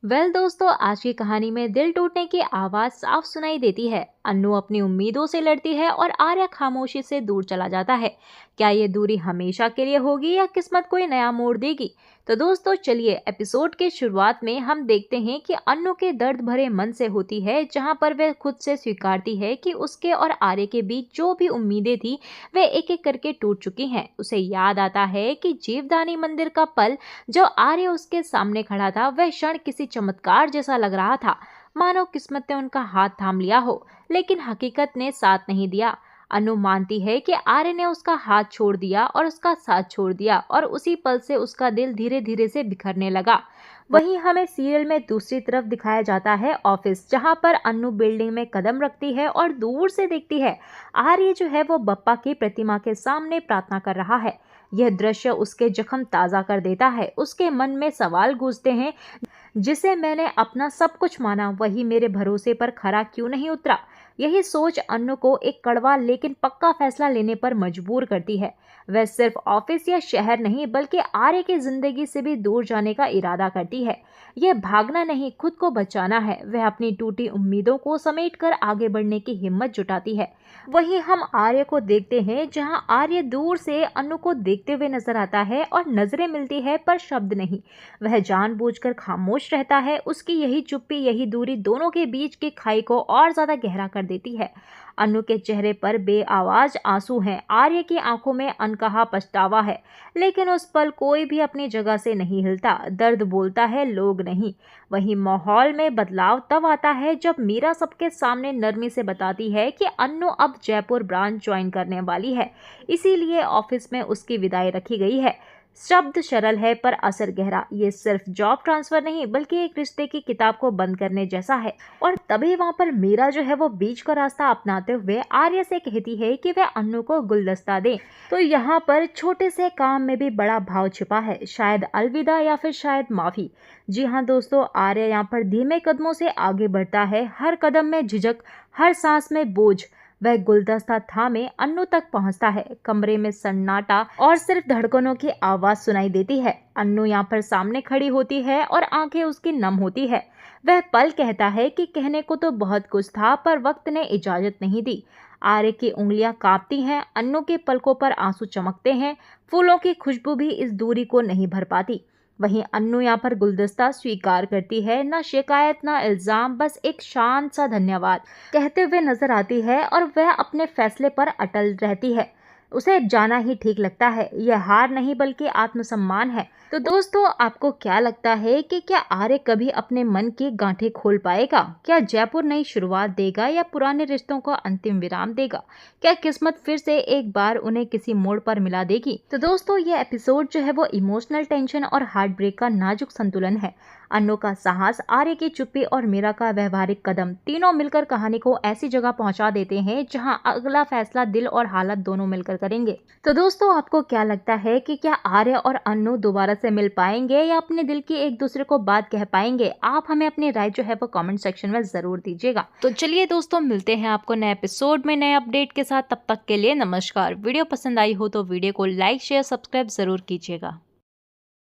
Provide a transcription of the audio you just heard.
दोस्तों, आज की कहानी में दिल टूटने की आवाज साफ सुनाई देती है। अन्नू अपनी उम्मीदों से लड़ती है और आर्या खामोशी से दूर चला जाता है। क्या ये दूरी हमेशा के लिए होगी या किस्मत कोई नया मोड़ देगी? तो दोस्तों चलिए, एपिसोड के शुरुआत में हम देखते हैं कि अन्नू के दर्द भरे मन से होती है, जहां पर वह खुद से स्वीकारती है कि उसके और आर्य के बीच जो भी उम्मीदें थी वे एक एक करके टूट चुकी हैं। उसे याद आता है कि जीवदानी मंदिर का पल जो आर्य उसके सामने खड़ा था, वह क्षण किसी चमत्कार जैसा लग रहा था, मानो किस्मत ने उनका हाथ थाम लिया हो। लेकिन हकीकत ने साथ नहीं दिया। अनु मानती है कि आर्य ने उसका हाथ छोड़ दिया और उसका साथ छोड़ दिया, और उसी पल से उसका दिल धीरे धीरे से बिखरने लगा। वहीं हमें सीरियल में दूसरी तरफ दिखाया जाता है ऑफिस, जहां पर अन्नू बिल्डिंग में कदम रखती है और दूर से देखती है आर्य जो है वो बप्पा की प्रतिमा के सामने प्रार्थना कर रहा है। यह दृश्य उसके जख्म ताजा कर देता है। उसके मन में सवाल गूंजते हैं, जिसे मैंने अपना सब कुछ माना, वही मेरे भरोसे पर खरा क्यों नहीं उतरा। यही सोच अन्नू को एक कड़वा लेकिन पक्का फैसला लेने पर मजबूर करती है। वह सिर्फ ऑफिस या शहर नहीं, बल्कि आर्य की जिंदगी से भी दूर जाने का इरादा करती है। यह भागना नहीं, खुद को बचाना है। वह अपनी टूटी उम्मीदों को समेटकर आगे बढ़ने की हिम्मत जुटाती है। वहीं हम आर्य को देखते हैं, जहां आर्य दूर से अन्नू को देखते हुए नजर आता है और नजरें मिलती है पर शब्द नहीं। वह जानबूझकर खामोश रहता है। उसकी यही चुप्पी, यही दूरी दोनों के बीच की खाई को और ज्यादा गहरा कर देती है। अन्नू के चेहरे पर बेआवाज आंसू हैं। आर्य की आंखों में अनकहा पछतावा है, लेकिन उस पल कोई भी अपनी जगह से नहीं हिलता। दर्द बोलता है, लोग नहीं। वहीं माहौल में बदलाव तब आता है जब मीरा सबके सामने नरमी से बताती है कि अन्नू अब जयपुर ब्रांच ज्वाइन करने वाली है, इसीलिए ऑफिस में उसकी विदाई रखी गई है। शब्द सरल है पर असर गहरा। ये सिर्फ जॉब ट्रांसफर नहीं, बल्कि एक रिश्ते की किताब को बंद करने जैसा है। और तभी वहां पर मीरा जो है वो बीच का रास्ता अपनाते हुए आर्य से कहती है कि वह अन्नू को गुलदस्ता दे। तो यहाँ पर छोटे से काम में भी बड़ा भाव छिपा है, शायद अलविदा या फिर शायद माफी। जी हाँ दोस्तों, आर्य यहाँ पर धीमे कदमों से आगे बढ़ता है, हर कदम में झिझक, हर सांस में बोझ। वह गुलदस्ता थामे अन्नू तक पहुंचता है। कमरे में सन्नाटा और सिर्फ धड़कनों की आवाज सुनाई देती है। अन्नू यहाँ पर सामने खड़ी होती है और आंखें उसकी नम होती है। वह पल कहता है कि कहने को तो बहुत कुछ था, पर वक्त ने इजाजत नहीं दी। आर्य की उंगलियां कांपती हैं। अन्नू के पलकों पर आंसू चमकते हैं। फूलों की खुशबू भी इस दूरी को नहीं भर पाती। वहीं अन्नू यहाँ पर गुलदस्ता स्वीकार करती है। ना शिकायत, ना इल्जाम, बस एक शांत सा धन्यवाद कहते हुए नजर आती है, और वह अपने फैसले पर अटल रहती है। उसे जाना ही ठीक लगता है। यह हार नहीं, बल्कि आत्मसम्मान है। तो दोस्तों, आपको क्या लगता है कि क्या आर्य कभी अपने मन की गांठें खोल पाएगा? क्या जयपुर नई शुरुआत देगा या पुराने रिश्तों को अंतिम विराम देगा? क्या किस्मत फिर से एक बार उन्हें किसी मोड़ पर मिला देगी? तो दोस्तों, ये एपिसोड जो है वो इमोशनल टेंशन और हार्ट ब्रेक का नाजुक संतुलन है। अन्नू का साहस, आर्य की चुप्पी और मीरा का व्यवहारिक कदम, तीनों मिलकर कहानी को ऐसी जगह पहुंचा देते हैं जहां अगला फैसला दिल और हालत दोनों मिलकर करेंगे। तो दोस्तों, आपको क्या लगता है कि क्या आर्य और अन्नू दोबारा से मिल पाएंगे या अपने दिल की एक दूसरे को बात कह पाएंगे? आप हमें अपनी राय जो है वो कमेंट सेक्शन में जरूर दीजिएगा। तो चलिए दोस्तों, मिलते हैं आपको नए एपिसोड में नए अपडेट के साथ। तब तक के लिए नमस्कार। वीडियो पसंद आई हो तो वीडियो को लाइक, शेयर, सब्सक्राइब जरूर कीजिएगा।